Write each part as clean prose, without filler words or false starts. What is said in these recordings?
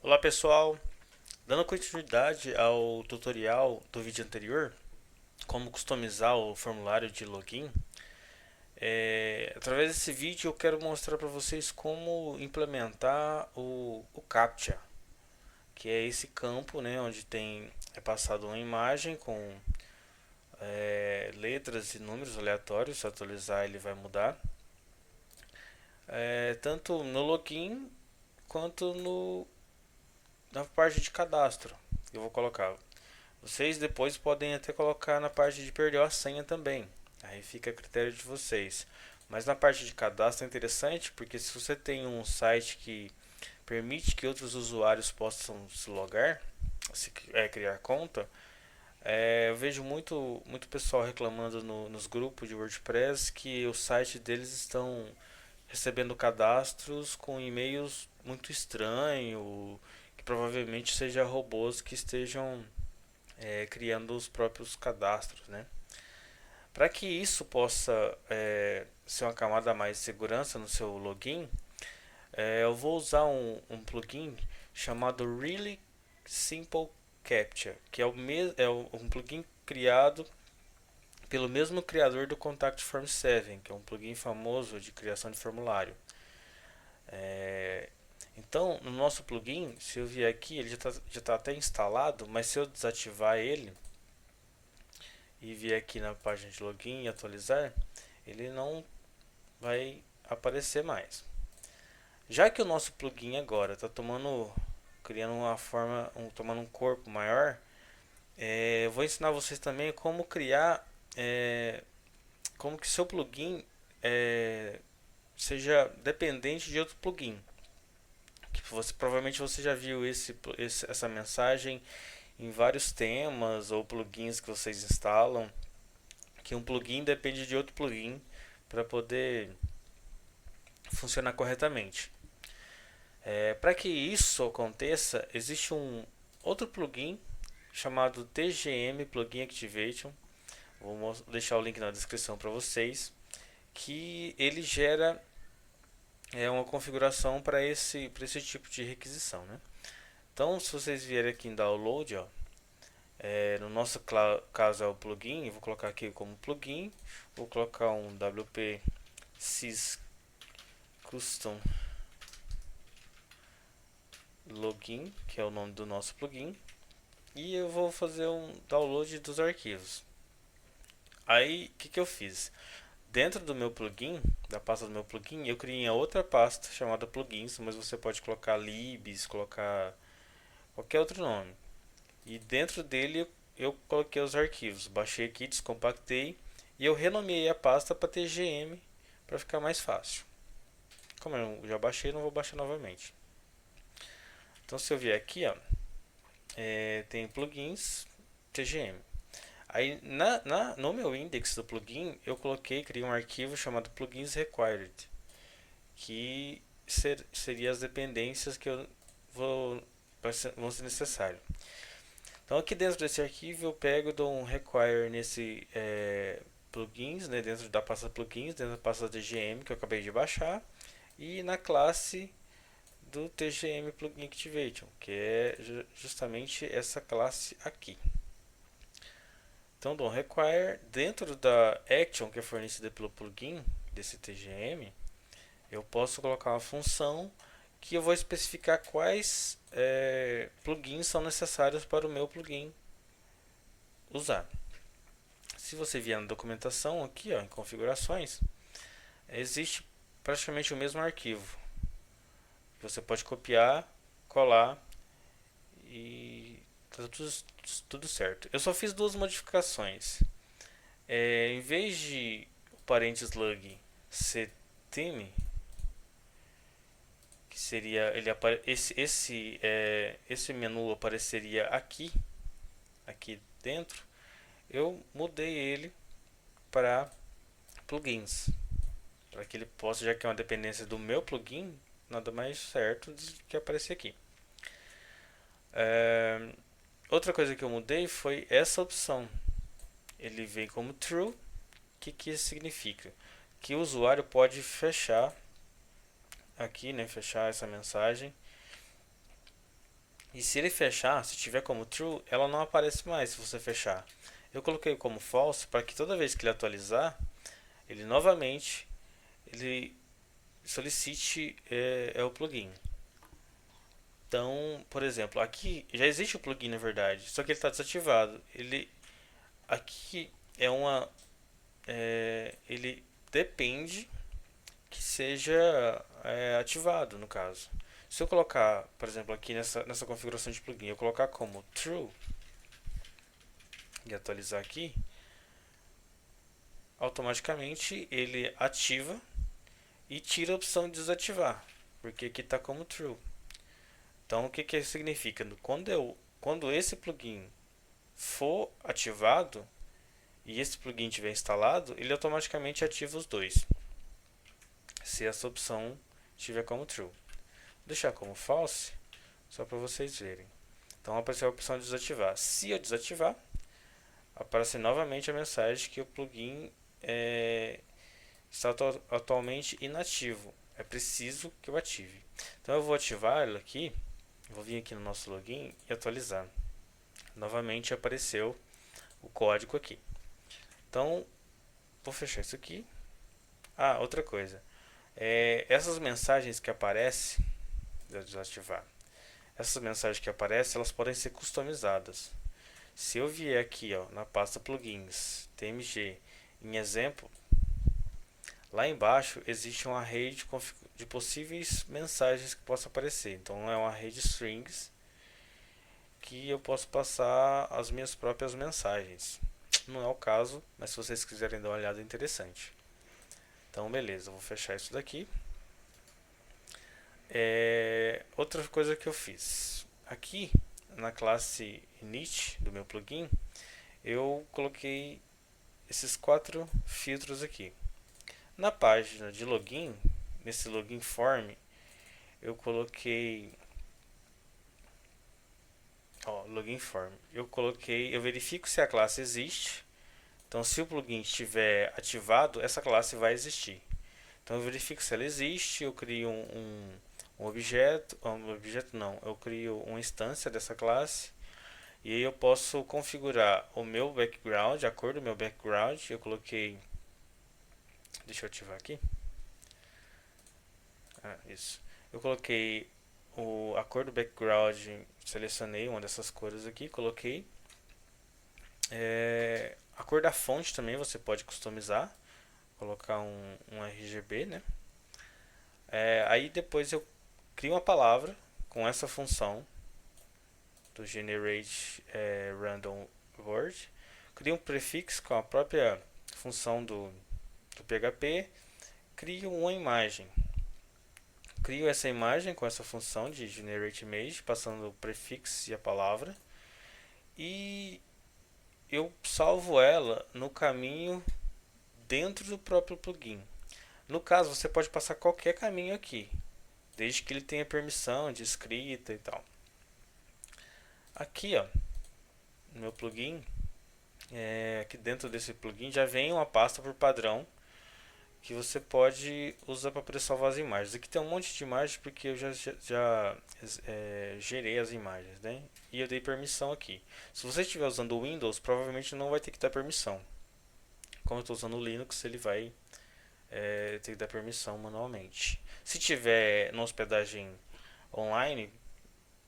Olá pessoal, dando continuidade ao tutorial do vídeo anterior, como customizar o formulário de login, através desse vídeo eu quero mostrar para vocês como implementar o CAPTCHA, que é esse campo, né, onde é passado uma imagem com letras e números aleatórios. Se atualizar ele vai mudar, tanto no login quanto na parte de cadastro. Eu vou colocar. Vocês depois podem até colocar na parte de perder a senha também. Aí fica a critério de vocês. Mas na parte de cadastro é interessante porque se você tem um site que permite que outros usuários possam se logar, criar conta, eu vejo muito pessoal reclamando nos grupos de WordPress que o site deles estão recebendo cadastros com e-mails muito estranhos, que provavelmente sejam robôs que estejam criando os próprios cadastros, né? Para que isso possa ser uma camada a mais de segurança no seu login, eu vou usar um plugin chamado Really Simple Captcha, que um plugin criado pelo mesmo criador do Contact Form 7, que é um plugin famoso de criação de formulário. É, então, no nosso plugin, se eu vier aqui, ele já tá até instalado, mas se eu desativar ele, e vier aqui na página de login e atualizar, ele não vai aparecer mais. Já que o nosso plugin agora está criando uma forma, tomando um corpo maior, eu vou ensinar vocês também como criar, como que seu plugin seja dependente de outro plugin. Que provavelmente você já viu essa mensagem em vários temas ou plugins que vocês instalam, que um plugin depende de outro plugin para poder funcionar corretamente. Para que isso aconteça, existe um outro plugin chamado TGM Plugin Activation. Vou deixar o link na descrição para vocês, que ele gera uma configuração para esse tipo de requisição, né? Então, se vocês vierem aqui em download, ó, no nosso caso é o plugin, eu vou colocar aqui como plugin, vou colocar um WP Sys Custom Login, que é o nome do nosso plugin, e eu vou fazer um download dos arquivos. Aí, o que eu fiz? Dentro do meu plugin, da pasta do meu plugin, eu criei outra pasta chamada plugins, mas você pode colocar libs, colocar qualquer outro nome. E dentro dele eu coloquei os arquivos, baixei aqui, descompactei e eu renomeei a pasta para TGM para ficar mais fácil. Como eu já baixei, não vou baixar novamente. Então se eu vier aqui, ó, tem plugins TGM. Aí no meu index do plugin eu criei um arquivo chamado plugins required, que seria as dependências que vão ser necessárias. Então aqui dentro desse arquivo eu pego e dou um require nesse plugins, né, dentro da pasta plugins, dentro da pasta TGM que eu acabei de baixar, e na classe do TGM Plugin Activation, que é justamente essa classe aqui. Então dou um require dentro da action que é fornecida pelo plugin desse TGM, eu posso colocar uma função que eu vou especificar quais plugins são necessários para o meu plugin usar. Se você vier na documentação aqui, ó, em configurações, existe praticamente o mesmo arquivo. Você pode copiar, colar e tá tudo certo. Eu só fiz duas modificações. Em vez de o parente slug ser theme, que seria esse menu apareceria aqui dentro, eu mudei ele para plugins, para que ele possa, já que é uma dependência do meu plugin, nada mais certo do que aparecer aqui. Outra coisa que eu mudei foi essa opção. Ele vem como true. O que isso significa? Que o usuário pode fechar aqui, né, fechar essa mensagem E se ele fechar, se tiver como true, ela não aparece mais se você fechar. Eu coloquei como false para que toda vez que ele atualizar, ele novamente ele solicite o plugin. Então, por exemplo, aqui já existe o plugin na verdade, só que ele está desativado. Ele aqui é uma ele depende que seja ativado no caso. Se eu colocar, por exemplo, aqui nessa configuração de plugin, eu colocar como true e atualizar aqui, automaticamente ele ativa e tira a opção de desativar, porque aqui está como true. Então, o que que significa? Quando esse plugin for ativado e esse plugin estiver instalado, ele automaticamente ativa os dois, se essa opção estiver como true. Vou deixar como false, só para vocês verem. Então, apareceu a opção de desativar. Se eu desativar, aparece novamente a mensagem que o plugin está atualmente inativo. É preciso que eu ative. Então, eu vou ativar ele aqui. Vou vir aqui no nosso login e atualizar. Novamente apareceu o código aqui. Então, vou fechar isso aqui. Ah, outra coisa. Essas mensagens que aparecem, vou desativar. Essas mensagens que aparecem, elas podem ser customizadas. Se eu vier aqui ó, na pasta plugins, tmg, em exemplo, lá embaixo existe um array de possíveis mensagens que possam aparecer. Então é um array de strings que eu posso passar as minhas próprias mensagens. Não é o caso, mas se vocês quiserem dar uma olhada, é interessante. Então beleza, eu vou fechar isso daqui. Outra coisa que eu fiz aqui na classe init do meu plugin, eu coloquei esses 4 filtros aqui. Na página de login, nesse login form, eu coloquei login form. Eu verifico se a classe existe. Então, se o plugin estiver ativado, essa classe vai existir. Então, eu verifico se ela existe, eu crio um objeto não, eu crio uma instância dessa classe e aí eu posso configurar o meu background, a cor do meu background. Eu coloquei, deixa eu ativar aqui. Isso. Eu coloquei a cor do background, selecionei uma dessas cores aqui, coloquei. A cor da fonte também você pode customizar, colocar um RGB, né? Aí depois eu crio uma palavra com essa função do generate random word, crio um prefixo com a própria função do PHP, crio uma imagem. Crio essa imagem com essa função de generate image, passando o prefixo e a palavra, e eu salvo ela no caminho dentro do próprio plugin. No caso, você pode passar qualquer caminho aqui, desde que ele tenha permissão de escrita e tal. Aqui, ó, no meu plugin, aqui dentro desse plugin já vem uma pasta por padrão que você pode usar para poder salvar as imagens. Aqui tem um monte de imagens porque eu já gerei as imagens, né? E eu dei permissão aqui. Se você estiver usando o Windows, provavelmente não vai ter que dar permissão. Como eu estou usando o Linux, ele vai ter que dar permissão manualmente. Se tiver na hospedagem online,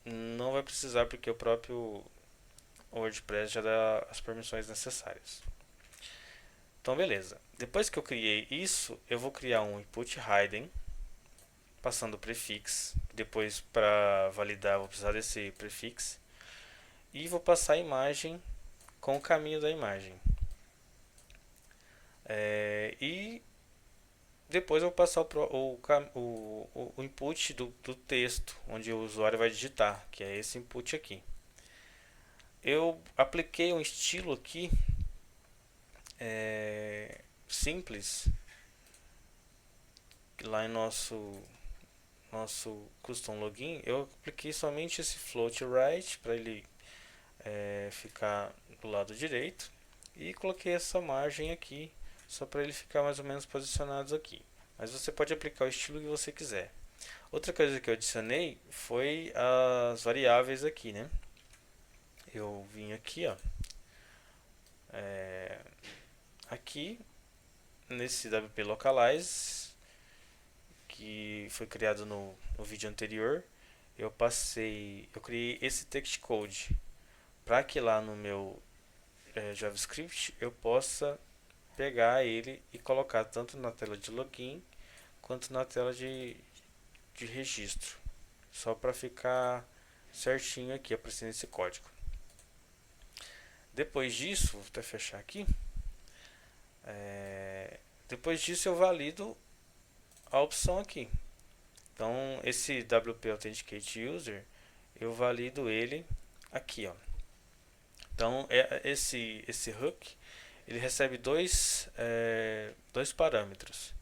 não vai precisar porque o próprio WordPress já dá as permissões necessárias. Então beleza, depois que eu criei isso, eu vou criar um input hidden, passando o prefixo. Depois, para validar, vou precisar desse prefixo, e vou passar a imagem com o caminho da imagem. E depois eu vou passar o input do texto, onde o usuário vai digitar, que é esse input aqui. Eu apliquei um estilo aqui simples lá em nosso custom login. Eu apliquei somente esse float right para ele ficar do lado direito e coloquei essa margem aqui só para ele ficar mais ou menos posicionado aqui. Mas você pode aplicar o estilo que você quiser. Outra coisa que eu adicionei foi as variáveis aqui, né? Eu vim aqui, ó, aqui nesse WP Localize que foi criado no vídeo anterior, eu criei esse text code para que lá no meu JavaScript eu possa pegar ele e colocar tanto na tela de login quanto na tela de registro, só para ficar certinho aqui aparecendo esse código. Depois disso, vou até fechar aqui. Depois disso eu valido a opção aqui. Então esse WP Authenticate User eu valido ele aqui, ó. Então esse hook ele recebe dois parâmetros,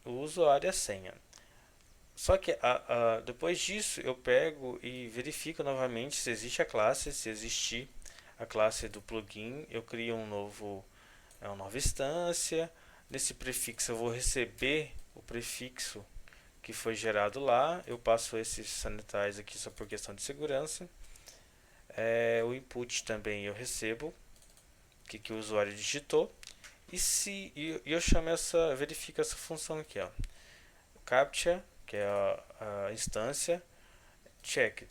o usuário e a senha. Só que depois disso eu pego e verifico novamente se existe a classe. Se existir a classe do plugin, eu crio uma nova instância. Nesse prefixo eu vou receber o prefixo que foi gerado lá. Eu passo esse sanitize aqui só por questão de segurança. O input também eu recebo o que o usuário digitou. E eu chamo verifico essa função aqui, ó, captcha, que é a instância check,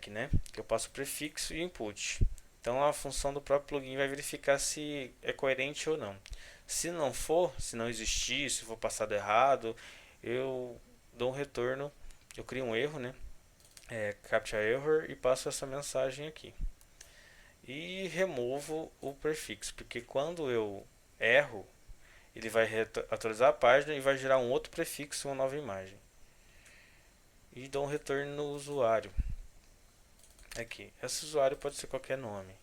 né? Que eu passo o prefixo e input. Então a função do próprio plugin vai verificar se é coerente ou não. Se não for, se não existir, se for passado errado, eu dou um retorno, eu crio um erro, né? Captcha error e passo essa mensagem aqui. E removo o prefixo, porque quando eu erro, ele vai atualizar a página e vai gerar um outro prefixo, uma nova imagem. E dou um retorno no usuário. Aqui, esse usuário pode ser qualquer nome,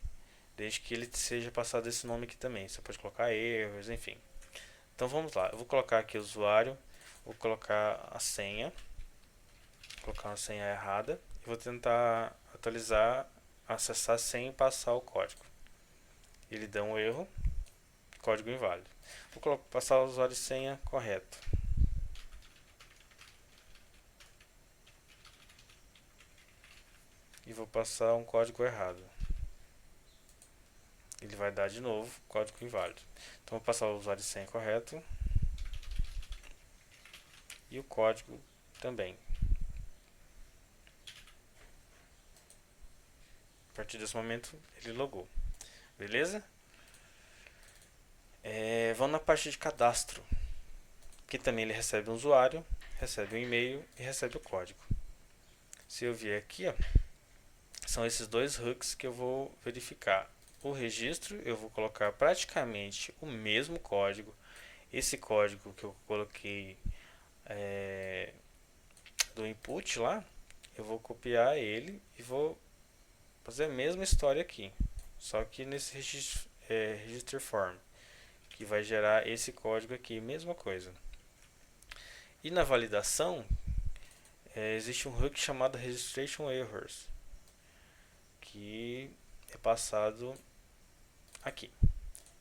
desde que ele seja passado esse nome aqui também. Você pode colocar erros, enfim. Então vamos lá, eu vou colocar aqui o usuário, vou colocar a senha, vou colocar uma senha errada e vou tentar atualizar, acessar a senha e passar o código. Ele dá um erro, código inválido. Vou passar o usuário e senha correto. E vou passar um código errado. Ele vai dar de novo código inválido. Então vou passar o usuário e senha correto. E o código também. A partir desse momento ele logou. Beleza? Vamos na parte de cadastro. Que também ele recebe um usuário, recebe um e-mail e recebe o código. Se eu vier aqui, ó, são esses dois hooks que eu vou verificar. O registro eu vou colocar praticamente o mesmo código. Esse código que eu coloquei do input lá, eu vou copiar ele e vou fazer a mesma história aqui, só que nesse register form, que vai gerar esse código aqui, mesma coisa. E na validação existe um hook chamado registration errors, que é passado aqui.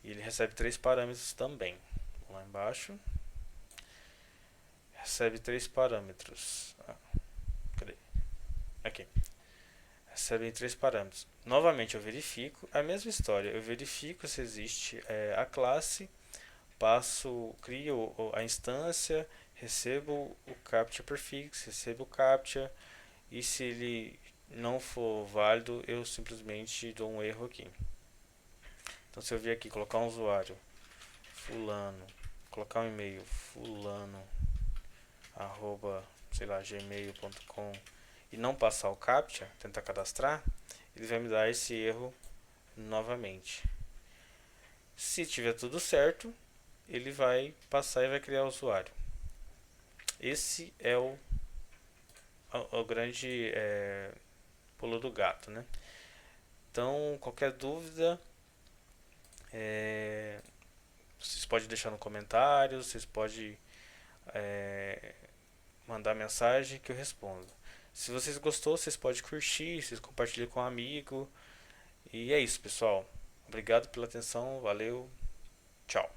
E ele recebe 3 parâmetros também. Lá embaixo recebe 3 parâmetros. Cadê? Aqui. Recebem 3 parâmetros. Novamente eu verifico a mesma história. Eu verifico se existe a classe, crio a instância, recebo o captcha prefix, recebo o captcha, e se ele não for válido, eu simplesmente dou um erro aqui. Então se eu vier aqui colocar um usuário fulano, colocar um e-mail fulano sei lá, gmail.com, e não passar o captcha, tentar cadastrar, ele vai me dar esse erro novamente. Se tiver tudo certo, ele vai passar e vai criar o usuário. Esse é o grande pulo do gato, né? Então, qualquer dúvida, vocês podem deixar no comentário, vocês podem mandar mensagem que eu respondo. Se vocês gostou, vocês podem curtir, vocês compartilham com um amigo. E é isso, pessoal. Obrigado pela atenção, valeu, tchau.